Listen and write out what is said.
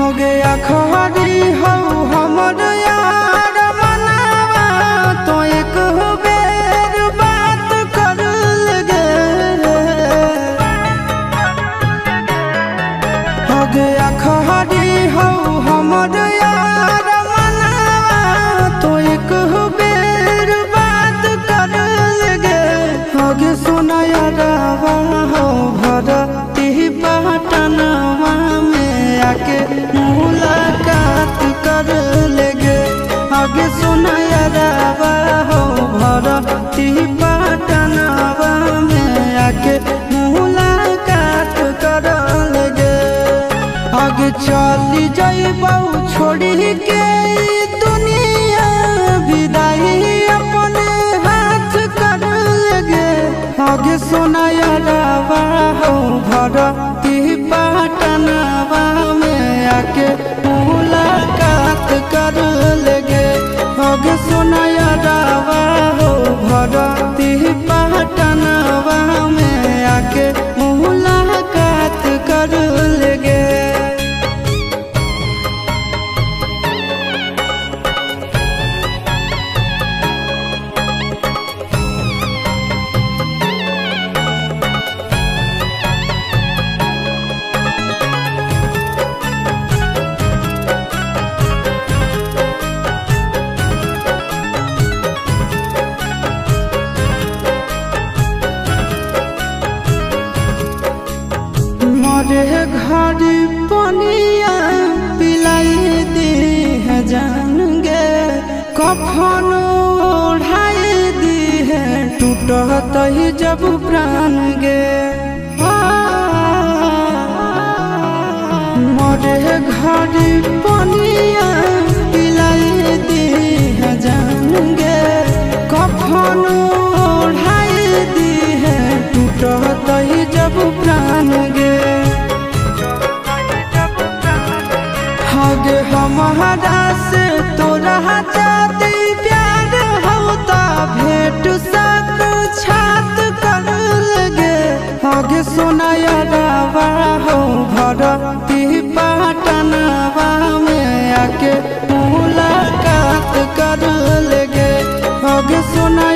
हो गया खरी हो हमर यार मनावा तो एक बेर बात कर लगे। हो गया खरी हो हमर यार मनावा तो एक बेर बात कर लगे। हो गे सोना यारवा हो भरती पटनवा में आके मुलाकात कर लेगे। आगे सुना यारवा हो भरती पटनवा में आके मुलाकात कर लेगे। आगे चली जाइबौ छोड़ी के दुनिया विदाई अपने हाथ कर लेगे। आगे सुना यारवा हो भरती पटनवा में आके मुलाकात कर लेगे। आगे सुना यारवा हो भरती पटनवा में आके मुलाकात कर लेगे। मोरे घर पनिया पिलाई दी है जान गे। कफन ओढ़ाई दी है टूटत ही जब प्राण गे। मोरे घर पनिया पिलाई दी है जान गे। कफन ओढ़ाई दी है टूटत ही जब प्राण गे। हगे हमारा से तोरा जाती प्यार होता भेंट साक्षात कर लगे। हगे सोना यारवा हो भरती पटनवा में आके मुलाकात कर लेगे। हगे सोना